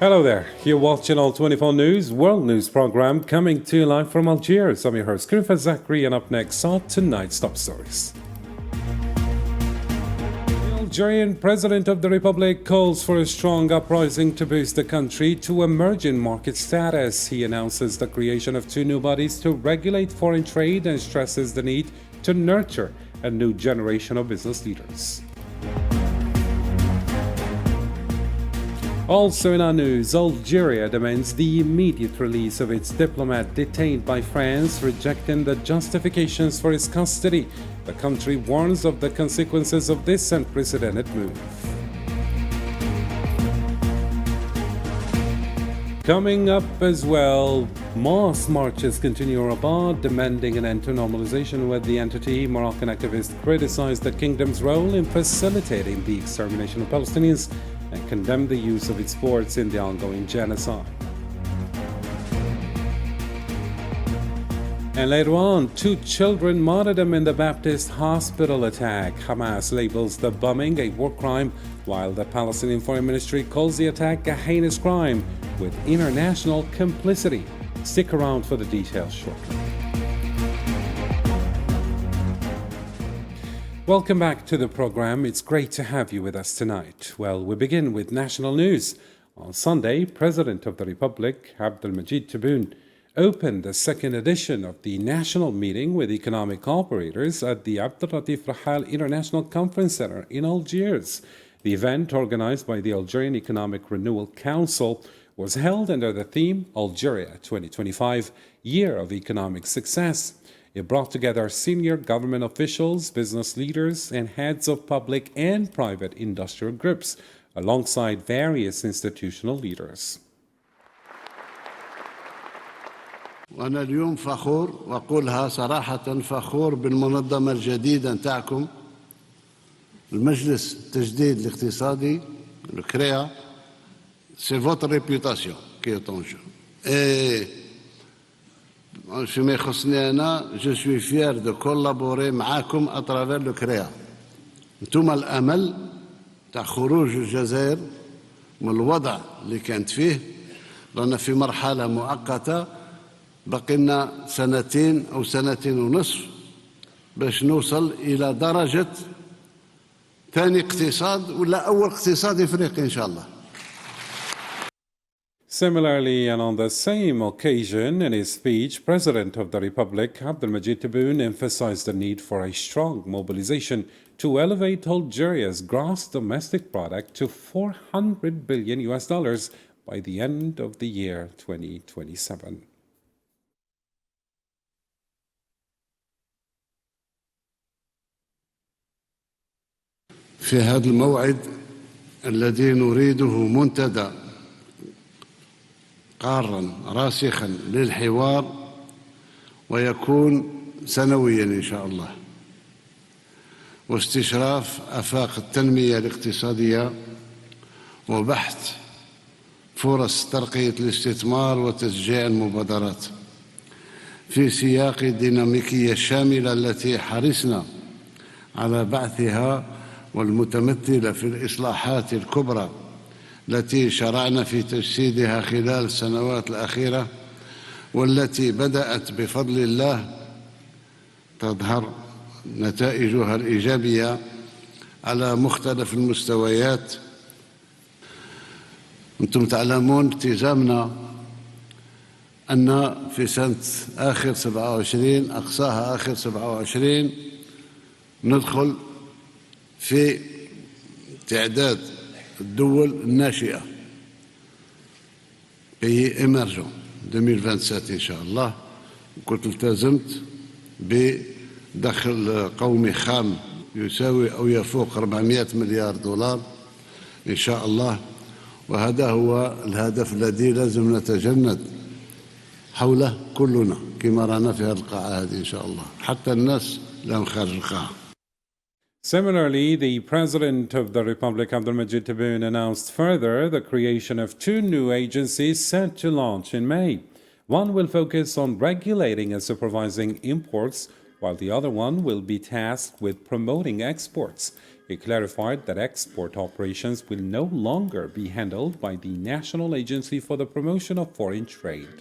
Hello there, you're watching All 24 News, World News Programme coming to you live from Algiers. I'm your host, Griffith Zachary, and up next are tonight's top stories. The Algerian President of the Republic calls for a strong uprising to boost the country to emerging market status. He announces the creation of two new bodies to regulate foreign trade and stresses the need to nurture a new generation of business leaders. Also in our news, Algeria demands the immediate release of its diplomat detained by France, rejecting the justifications for his custody. The country warns of the consequences of this unprecedented move. Coming up as well, mass marches continue in Rabat, demanding an end to normalization with the entity. Moroccan activists criticized the kingdom's role in facilitating the extermination of Palestinians and condemned the use of its ports in the ongoing genocide. And later on, 2 children martyrdom in the Baptist hospital attack. Hamas labels the bombing a war crime, while the Palestinian Foreign Ministry calls the attack a heinous crime with international complicity. Stick around for the details shortly. Welcome back to the program. It's great to have you with us tonight. Well, we begin with national news. On Sunday, President of the Republic, Abdelmajid Tebboune, opened the second edition of the national meeting with economic operators at the Abdelratif Rahal International Conference Center in Algiers. The event, organized by the Algerian Economic Renewal Council, was held under the theme Algeria 2025, Year of Economic Success. It brought together senior government officials, business leaders, and heads of public and private industrial groups, alongside various institutional leaders. وأنا اليوم فخور وأقولها صراحة فخور بالمنظمة الجديدة نتاعكم المجلس التجديد الاقتصادي الكريا c'est votre réputation qui est en jeu. Et فيما يخصني أنا je suis fier de collaborer معاكم à travers le CREA. أنتم الأمل تاع خروج الجزائر من الوضع اللي كانت فيه رانا في مرحلة مؤقتة بقينا 2 أو 2.5 سنين باش نوصل إلى درجة ثاني اقتصاد ولا أول اقتصاد إفريقي إن شاء الله. Similarly, and on the same occasion, in his speech, President of the Republic, Abdelmajid Tebboune, emphasized the need for a strong mobilization to elevate Algeria's gross domestic product to $400 billion by the end of the year 2027. في هذا الموعد الذي نريده منتدى قارا راسخا للحوار ويكون سنويا إن شاء الله واستشراف آفاق التنمية الاقتصادية وبحث فرص ترقية الاستثمار وتشجيع المبادرات في سياق الديناميكية الشاملة التي حرصنا على بعثها والمتمثلة في الإصلاحات الكبرى التي شرعنا في تجسيدها خلال السنوات الأخيرة والتي بدأت بفضل الله تظهر نتائجها الإيجابية على مختلف المستويات. أنتم تعلمون التزامنا أن في سنة آخر 27 أقصاها آخر 27 ندخل في تعداد الدول الناشئة pays émergents 2027 إن شاء الله. كنت التزمت بدخل قومي خام يساوي أو يفوق 400 مليار دولار إن شاء الله، وهذا هو الهدف الذي لازم نتجند حوله كلنا كما رانا في هذه القاعة هذه إن شاء الله، حتى الناس اللي خارج القاعة. Similarly, the President of the Republic, Abdelmajid Tebboune, announced further the creation of 2 new agencies set to launch in May. One will focus on regulating and supervising imports, while the other one will be tasked with promoting exports. He clarified that export operations will no longer be handled by the National Agency for the Promotion of Foreign Trade.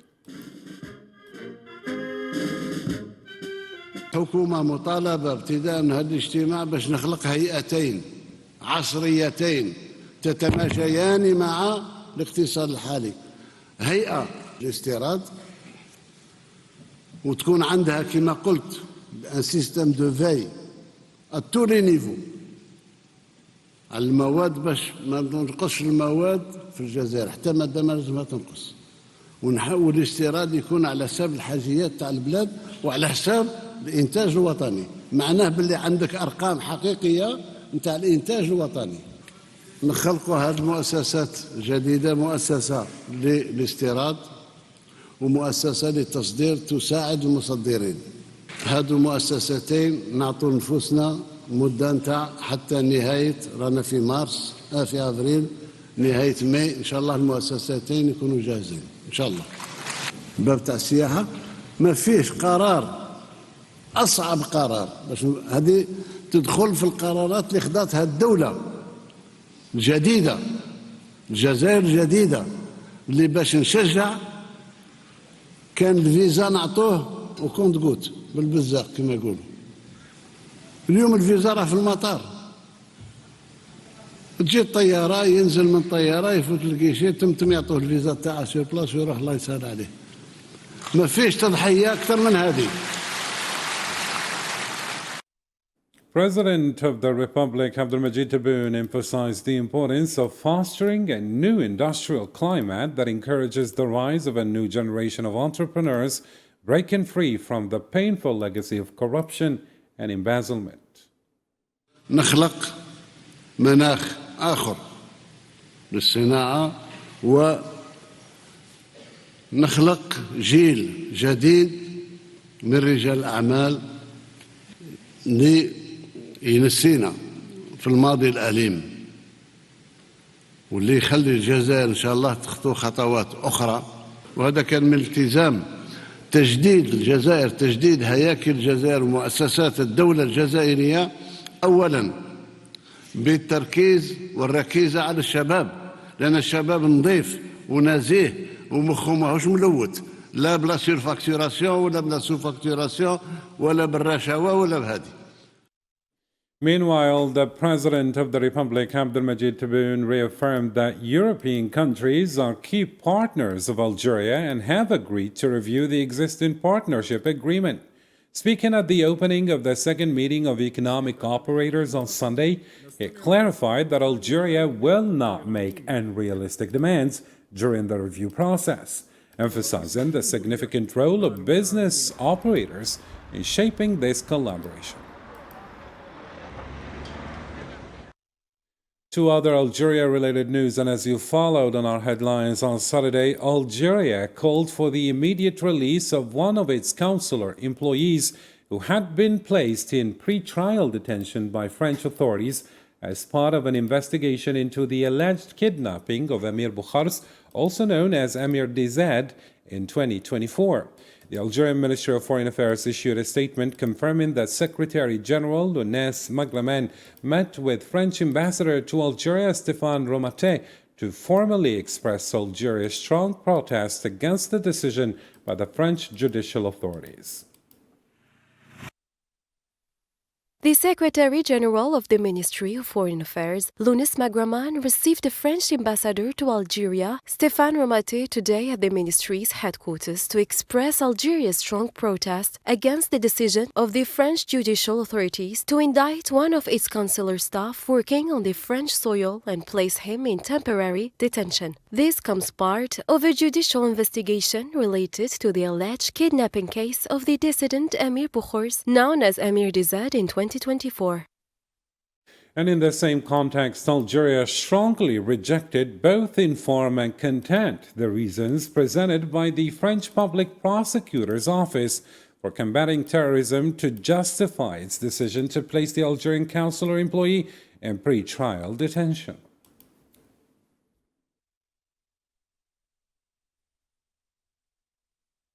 حكومة مطالبة ابتداء من هذا الاجتماع باش نخلق هيئتين عصريتين تتماشيان مع الاقتصاد الحالي. هيئة الاستيراد وتكون عندها كما قلت un système de veille à tous les niveaux على المواد باش ما تنقصش المواد في الجزائر، حتى مادة ما لازمها تنقص، ونحاول الاستيراد يكون على حساب الحاجيات تاع البلاد وعلى حساب الانتاج الوطني. معناه باللي عندك ارقام حقيقيه نتاع الانتاج الوطني. نخلقوا هذه المؤسسات الجديده، مؤسسه للاستيراد ومؤسسه للتصدير تساعد المصدرين. هذو المؤسستين نعطوا نفوسنا مده نتاع حتى نهايه، رانا في مارس في افريل، نهايه ماي ان شاء الله المؤسستين يكونوا جاهزين ان شاء الله. الباب تاع السياحه ما فيش قرار اصعب قرار باش هذه تدخل في القرارات اللي خداتها الدوله الجديده، الجزائر الجديده، اللي باش نشجع كان الفيزا نعطوه وكونت قوت بالبزاق كما يقولوا. اليوم الفيزا راه في المطار، تجي الطياره ينزل من الطياره يفوت الكيشي تم يعطوه الفيزا تاعه سير بلاص ويروح الله يسهل عليه. ما فيش تضحيه اكثر من هذه. President of the Republic Abdelmajid Tebboune emphasized the importance of fostering a new industrial climate that encourages the rise of a new generation of entrepreneurs breaking free from the painful legacy of corruption and embezzlement. نخلق مناخ آخر للصناعة ونخلق جيل جديد من رجال الأعمال اللي ينسينا في الماضي الأليم، واللي يخلي الجزائر إن شاء الله تخطو خطوات أخرى. وهذا كان من التزام تجديد الجزائر، تجديد هياكل الجزائر ومؤسسات الدولة الجزائرية، أولاً بالتركيز والركيزة على الشباب، لأن الشباب نظيف ونزيه ومخه ماهوش ملوث، لا بلا سيرفاكتوراسيون ولا بلا سوفاكتوراسيون ولا بالرشاوى ولا بهذه. Meanwhile, the President of the Republic, Abdelmajid Tebboune, reaffirmed that European countries are key partners of Algeria and have agreed to review the existing partnership agreement. Speaking at the opening of the second meeting of economic operators on Sunday, he clarified that Algeria will not make unrealistic demands during the review process, emphasizing the significant role of business operators in shaping this collaboration. Two other Algeria-related news, and as you followed on our headlines on Saturday, Algeria called for the immediate release of one of its consular employees who had been placed in pre-trial detention by French authorities as part of an investigation into the alleged kidnapping of Emir Boukhars, also known as Emir Dizad, in 2024. The Algerian Ministry of Foreign Affairs issued a statement confirming that Secretary General Lounes Magraman met with French Ambassador to Algeria Stéphane Romaté to formally express Algeria's strong protest against the decision by the French judicial authorities. The Secretary General of the Ministry of Foreign Affairs, Lounes Magraman, received the French ambassador to Algeria, Stéphane Romaté, today at the ministry's headquarters to express Algeria's strong protest against the decision of the French judicial authorities to indict one of its consular staff working on the French soil and place him in temporary detention. This comes part of a judicial investigation related to the alleged kidnapping case of the dissident Emir Boukhars, known as Emir Dizad, in 2024. And in the same context, Algeria strongly rejected both in form and content the reasons presented by the French Public Prosecutor's Office for combating terrorism to justify its decision to place the Algerian consular employee in pre-trial detention.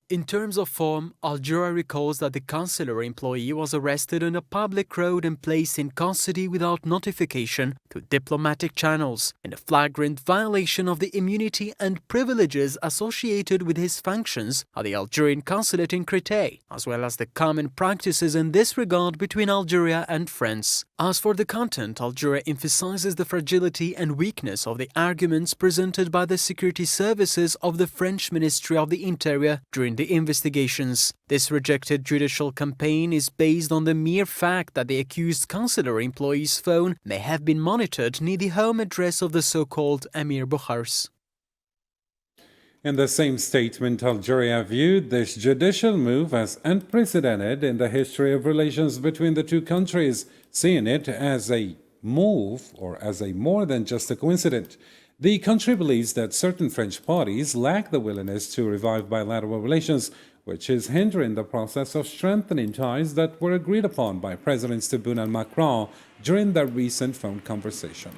In terms of form, Algeria recalls that the consular employee was arrested on a public road and placed in custody without notification through diplomatic channels, in a flagrant violation of the immunity and privileges associated with his functions at the Algerian consulate in Crete, as well as the common practices in this regard between Algeria and France. As for the content, Algeria emphasizes the fragility and weakness of the arguments presented by the security services of the French Ministry of the Interior during the investigations. This rejected judicial campaign is based on the mere fact that the accused consular employee's phone may have been monitored near the home address of the so-called Emir Bukhars. In the same statement, Algeria viewed this judicial move as unprecedented in the history of relations between the two countries, seeing it as a move or as a more than just a coincidence. The country believes that certain French parties lack the willingness to revive bilateral relations, which is hindering the process of strengthening ties that were agreed upon by Presidents Tebboune and Macron during their recent phone conversation.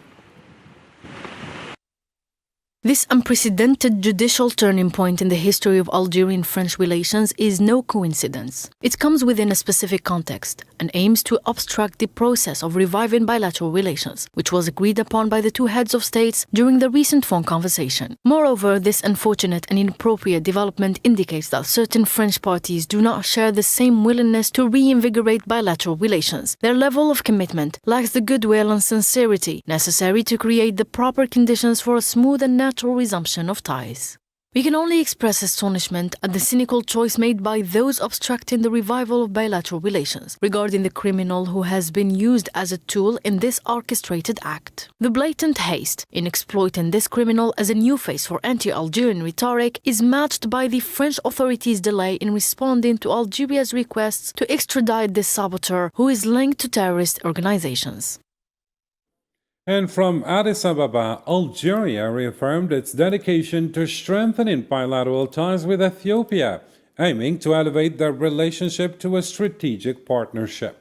This unprecedented judicial turning point in the history of Algerian-French relations is no coincidence. It comes within a specific context and aims to obstruct the process of reviving bilateral relations, which was agreed upon by the two heads of states during the recent phone conversation. Moreover, this unfortunate and inappropriate development indicates that certain French parties do not share the same willingness to reinvigorate bilateral relations. Their level of commitment lacks the goodwill and sincerity necessary to create the proper conditions for a smooth and natural resumption of ties. We can only express astonishment at the cynical choice made by those obstructing the revival of bilateral relations regarding the criminal who has been used as a tool in this orchestrated act. The blatant haste in exploiting this criminal as a new face for anti-Algerian rhetoric is matched by the French authorities' delay in responding to Algeria's requests to extradite this saboteur who is linked to terrorist organizations. And from Addis Ababa, Algeria reaffirmed its dedication to strengthening bilateral ties with Ethiopia, aiming to elevate their relationship to a strategic partnership.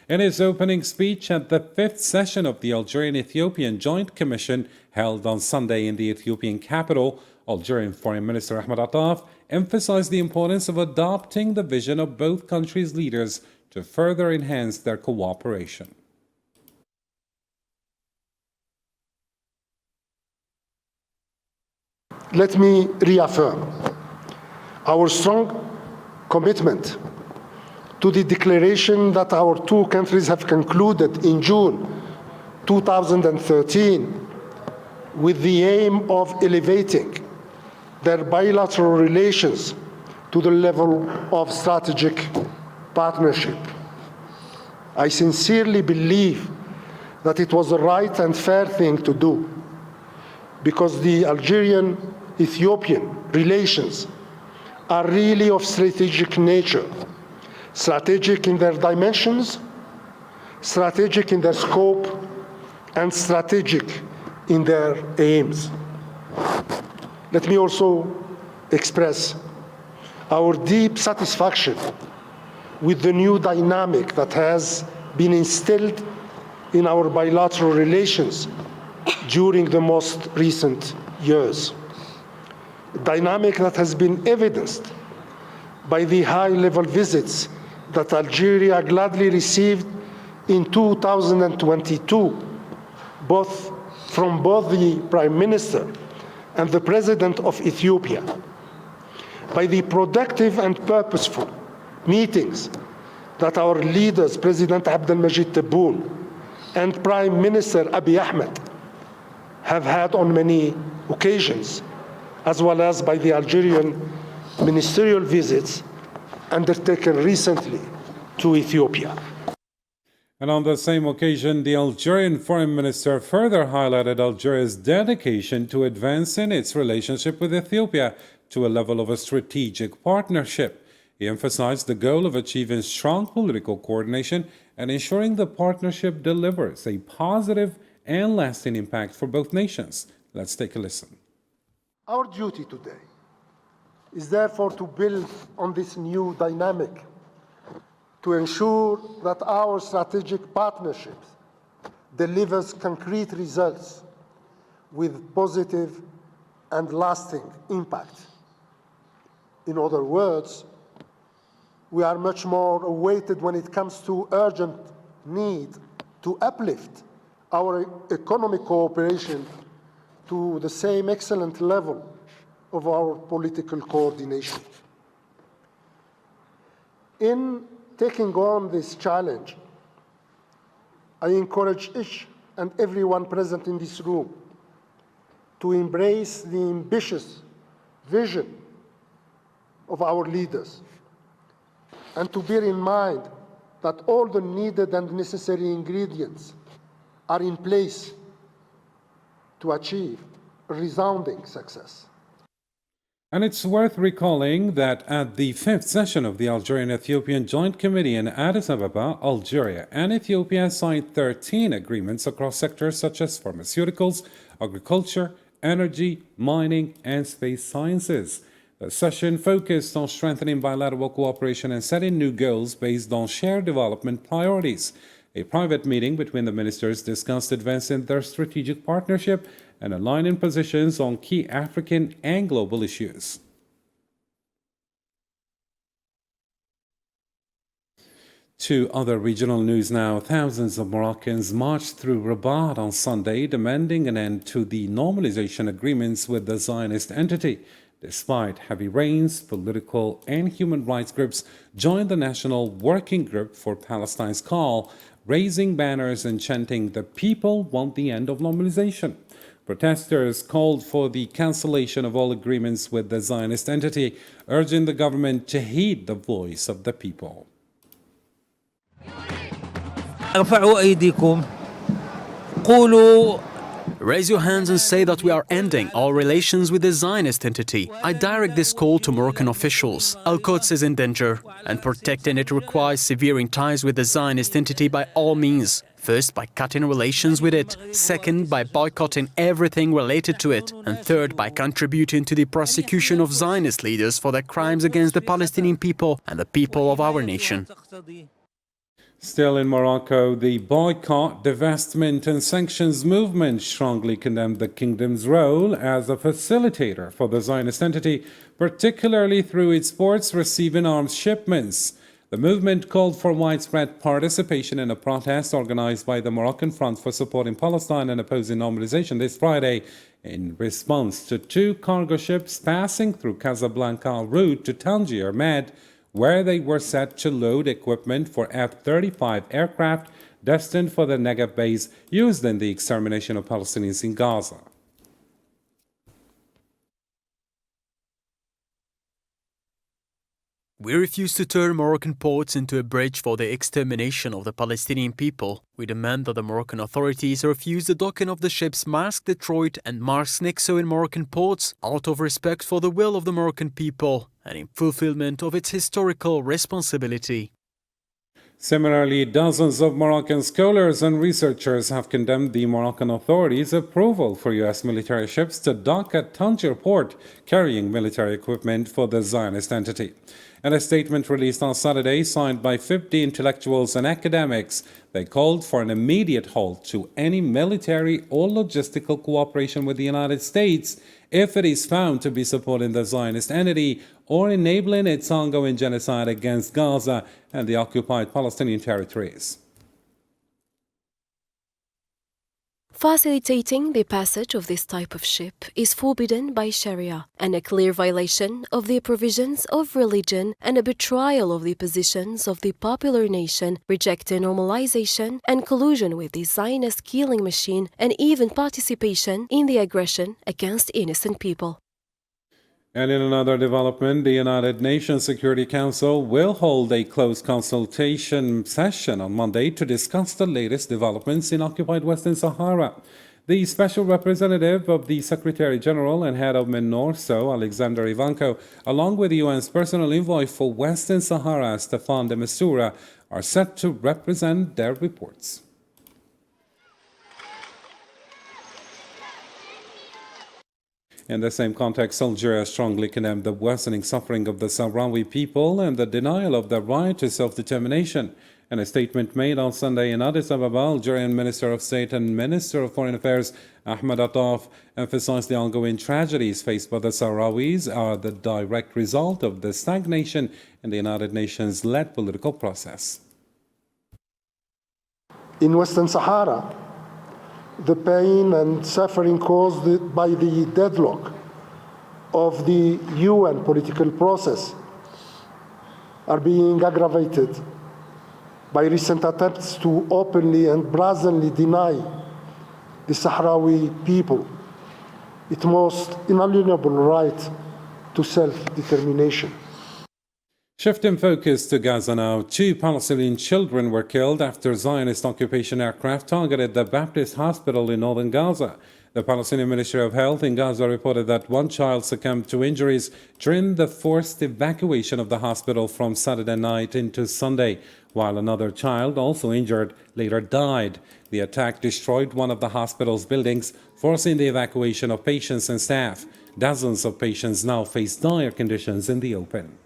In his opening speech at the 5th session of the Algerian-Ethiopian Joint Commission held on Sunday in the Ethiopian capital, Algerian Foreign Minister Ahmed Attaf emphasized the importance of adopting the vision of both countries' leaders to further enhance their cooperation. Let me reaffirm our strong commitment to the declaration that our two countries have concluded in June 2013 with the aim of elevating their bilateral relations to the level of strategic partnership. I sincerely believe that it was the right and fair thing to do, because the Algerian-Ethiopian relations are really of strategic nature, strategic in their dimensions, strategic in their scope, and strategic in their aims. Let me also express our deep satisfaction with the new dynamic that has been instilled in our bilateral relations during the most recent years. A dynamic that has been evidenced by the high-level visits that Algeria gladly received in 2022, from both the Prime Minister and the President of Ethiopia, by the productive and purposeful meetings that our leaders, President Abdelmajid Tebboune and Prime Minister Abiy Ahmed, have had on many occasions, as well as by the Algerian ministerial visits undertaken recently to Ethiopia. And on the same occasion, the Algerian Foreign Minister further highlighted Algeria's dedication to advancing its relationship with Ethiopia to a level of a strategic partnership. He emphasized the goal of achieving strong political coordination and ensuring the partnership delivers a positive and lasting impact for both nations. Let's take a listen. Our duty today is therefore to build on this new dynamic, to ensure that our strategic partnership delivers concrete results with positive and lasting impact. In other words, we are much more awaited when it comes to urgent need to uplift our economic cooperation to the same excellent level of our political coordination. In taking on this challenge, I encourage each and everyone present in this room to embrace the ambitious vision of our leaders and to bear in mind that all the needed and necessary ingredients are in place to achieve resounding success. And it's worth recalling that at the fifth session of the Algerian-Ethiopian Joint Committee in Addis Ababa, Algeria and Ethiopia signed 13 agreements across sectors such as pharmaceuticals, agriculture, energy, mining, and space sciences. The session focused on strengthening bilateral cooperation and setting new goals based on shared development priorities. A private meeting between the ministers discussed advancing their strategic partnership and aligning positions on key African and global issues. To other regional news now, thousands of Moroccans marched through Rabat on Sunday, demanding an end to the normalization agreements with the Zionist entity. Despite heavy rains, political and human rights groups joined the National Working Group for Palestine's call, raising banners and chanting, "The people want the end of normalization." Protesters called for the cancellation of all agreements with the Zionist entity, urging the government to heed the voice of the people. ارفعوا أيديكم قولوا Raise your hands and say that we are ending all relations with the Zionist entity. I direct this call to Moroccan officials. Al-Quds is in danger, and protecting it requires severing ties with the Zionist entity by all means. First, by cutting relations with it. Second, by boycotting everything related to it. And third, by contributing to the prosecution of Zionist leaders for their crimes against the Palestinian people and the people of our nation. Still in Morocco, the boycott, divestment and sanctions movement strongly condemned the kingdom's role as a facilitator for the Zionist entity, particularly through its ports receiving arms shipments. The movement called for widespread participation in a protest organized by the Moroccan Front for Supporting Palestine and Opposing Normalization this Friday in response to two cargo ships passing through Casablanca en route to Tangier Med, where they were set to load equipment for F-35 aircraft destined for the Negev base used in the extermination of Palestinians in Gaza. We refuse to turn Moroccan ports into a bridge for the extermination of the Palestinian people. We demand that the Moroccan authorities refuse the docking of the ships Maersk Detroit and Maersk Nixo in Moroccan ports out of respect for the will of the Moroccan people and in fulfillment of its historical responsibility. Similarly, dozens of Moroccan scholars and researchers have condemned the Moroccan authorities' approval for U.S. military ships to dock at Tangier port carrying military equipment for the Zionist entity. In a statement released on Saturday, signed by 50 intellectuals and academics, they called for an immediate halt to any military or logistical cooperation with the United States if it is found to be supporting the Zionist entity or enabling its ongoing genocide against Gaza and the occupied Palestinian territories. Facilitating the passage of this type of ship is forbidden by Sharia and a clear violation of the provisions of religion and a betrayal of the positions of the popular nation, rejecting normalization and collusion with the Zionist killing machine and even participation in the aggression against innocent people. And in another development, the United Nations Security Council will hold a closed consultation session on Monday to discuss the latest developments in occupied Western Sahara. The special representative of the Secretary General and head of MINURSO, Alexander Ivanko, along with the UN's personal envoy for Western Sahara, Stefan de Mistura, are set to represent their reports. In the same context, Algeria strongly condemned the worsening suffering of the Sahrawi people and the denial of their right to self-determination. In a statement made on Sunday in Addis Ababa, Algerian Minister of State and Minister of Foreign Affairs Ahmed Attaf emphasized the ongoing tragedies faced by the Sahrawis are the direct result of the stagnation in the United Nations-led political process. In Western Sahara, the pain and suffering caused by the deadlock of the UN political process are being aggravated by recent attempts to openly and brazenly deny the Sahrawi people its most inalienable right to self-determination. Shifting focus to Gaza now, 2 Palestinian children were killed after Zionist occupation aircraft targeted the Baptist hospital in northern Gaza. The Palestinian Ministry of Health in Gaza reported that 1 child succumbed to injuries during the forced evacuation of the hospital from Saturday night into Sunday, while another child, also injured, later died. The attack destroyed one of the hospital's buildings, forcing the evacuation of patients and staff. Dozens of patients now face dire conditions in the open.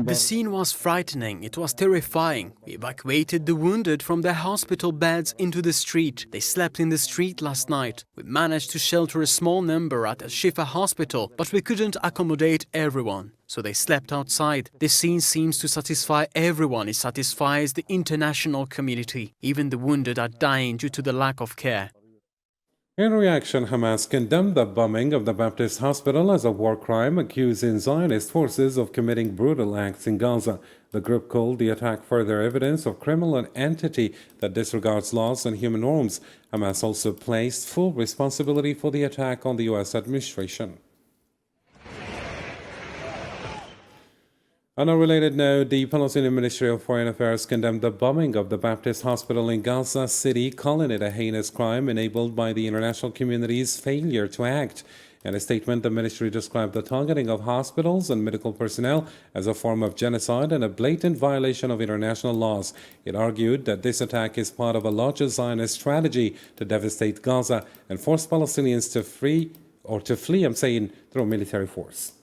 The scene was frightening. It was terrifying. We evacuated the wounded from their hospital beds into the street. They slept in the street last night. We managed to shelter a small number at Al-Shifa hospital, but we couldn't accommodate everyone. So they slept outside. This scene seems to satisfy everyone. It satisfies the international community. Even the wounded are dying due to the lack of care. In reaction, Hamas condemned the bombing of the Baptist hospital as a war crime, accusing Zionist forces of committing brutal acts in Gaza. The group called the attack further evidence of criminal entity that disregards laws and human norms. Hamas also placed full responsibility for the attack on the U.S. administration. On a related note, the Palestinian Ministry of Foreign Affairs condemned the bombing of the Baptist hospital in Gaza City, calling it a heinous crime enabled by the international community's failure to act. In a statement, the ministry described the targeting of hospitals and medical personnel as a form of genocide and a blatant violation of international laws. It argued that this attack is part of a larger Zionist strategy to devastate Gaza and force Palestinians to flee through military force.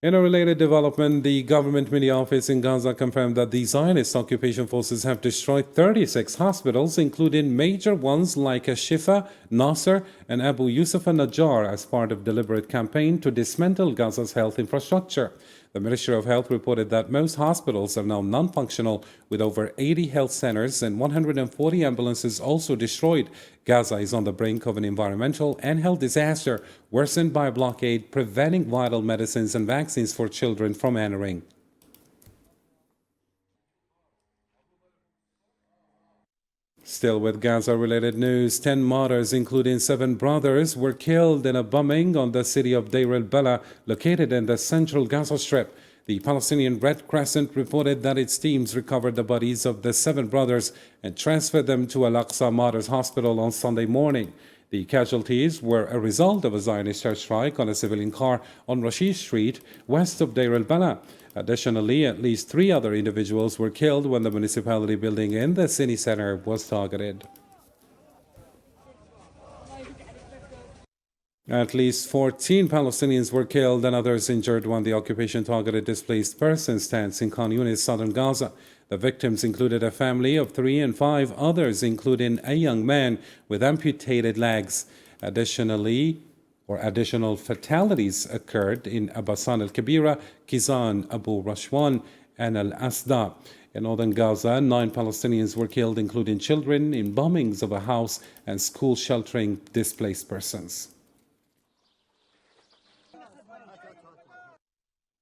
In a related development, the government media office in Gaza confirmed that the Zionist occupation forces have destroyed 36 hospitals, including major ones like Shifa, Nasser, and Abu Yusuf al-Najjar, as part of a deliberate campaign to dismantle Gaza's health infrastructure. The Ministry of Health reported that most hospitals are now non-functional, with over 80 health centers and 140 ambulances also destroyed. Gaza is on the brink of an environmental and health disaster, worsened by a blockade preventing vital medicines and vaccines for children from entering. Still with Gaza-related news, 10 martyrs, including 7 brothers, were killed in a bombing on the city of Deir el-Bala, located in the central Gaza Strip. The Palestinian Red Crescent reported that its teams recovered the bodies of the 7 brothers and transferred them to Al-Aqsa Martyrs Hospital on Sunday morning. The casualties were a result of a Zionist airstrike on a civilian car on Rashid Street, west of Deir el-Bala. Additionally, at least 3 other individuals were killed when the municipality building in the city center was targeted. At least 14 Palestinians were killed and others injured when the occupation targeted displaced persons tents in Khan Yunis, southern Gaza. The victims included a family of 3 and 5 others, including a young man with amputated legs. Additional fatalities occurred in Abasan al-Kabira, Kizan, Abu Rashwan, and Al-Asda. In northern Gaza, 9 Palestinians were killed, including children, in bombings of a house and school sheltering displaced persons.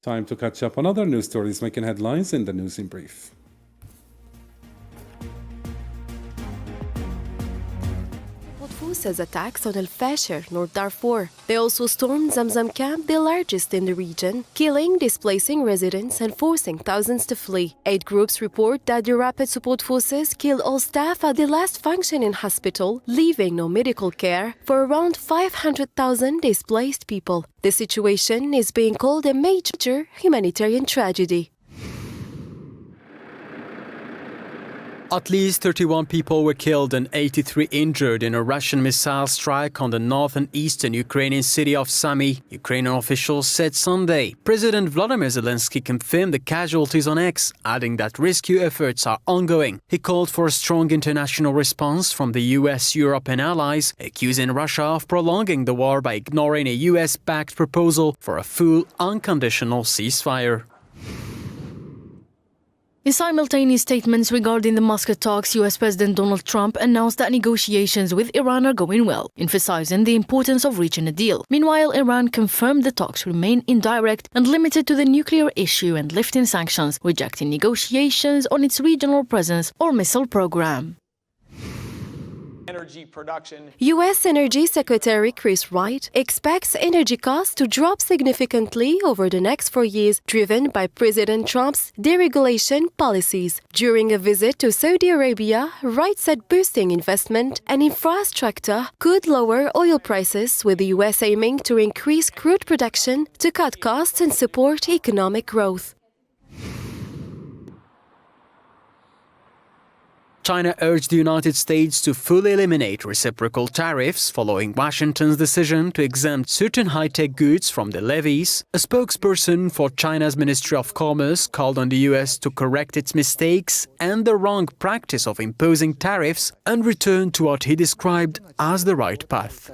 Time to catch up on other news stories making headlines in the News in Brief. Forces attacks on Al-Fasher, North Darfur. They also stormed Zamzam camp, the largest in the region, killing, displacing residents and forcing thousands to flee. 8 groups report that the rapid support forces killed all staff at the last functioning hospital, leaving no medical care for around 500,000 displaced people. The situation is being called a major humanitarian tragedy. At least 31 people were killed and 83 injured in a Russian missile strike on the northern eastern Ukrainian city of Sumy, Ukrainian officials said Sunday. President Volodymyr Zelensky confirmed the casualties on X, adding that rescue efforts are ongoing. He called for a strong international response from the US, Europe and allies, accusing Russia of prolonging the war by ignoring a US-backed proposal for a full, unconditional ceasefire. In simultaneous statements regarding the Muscat talks, US President Donald Trump announced that negotiations with Iran are going well, emphasizing the importance of reaching a deal. Meanwhile, Iran confirmed the talks remain indirect and limited to the nuclear issue and lifting sanctions, rejecting negotiations on its regional presence or missile program. Energy production. U.S. Energy Secretary Chris Wright expects energy costs to drop significantly over the next 4 years, driven by President Trump's deregulation policies. During a visit to Saudi Arabia, Wright said boosting investment and infrastructure could lower oil prices, with the U.S. aiming to increase crude production to cut costs and support economic growth. China urged the United States to fully eliminate reciprocal tariffs following Washington's decision to exempt certain high-tech goods from the levies. A spokesperson for China's Ministry of Commerce called on the US to correct its mistakes and the wrong practice of imposing tariffs and return to what he described as the right path.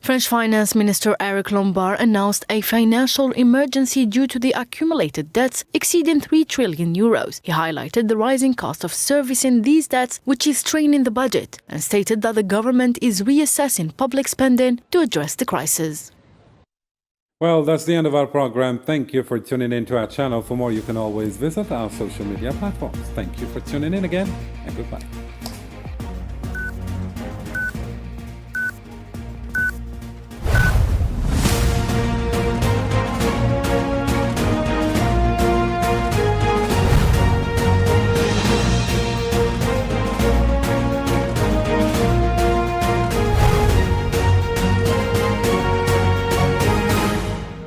French Finance Minister Eric Lombard announced a financial emergency due to the accumulated debts exceeding 3 trillion euros. He highlighted the rising cost of servicing these debts, which is straining the budget, and stated that the government is reassessing public spending to address the crisis. Well, that's the end of our program. Thank you for tuning in to our channel. For more, you can always visit our social media platforms. Thank you for tuning in again, and goodbye.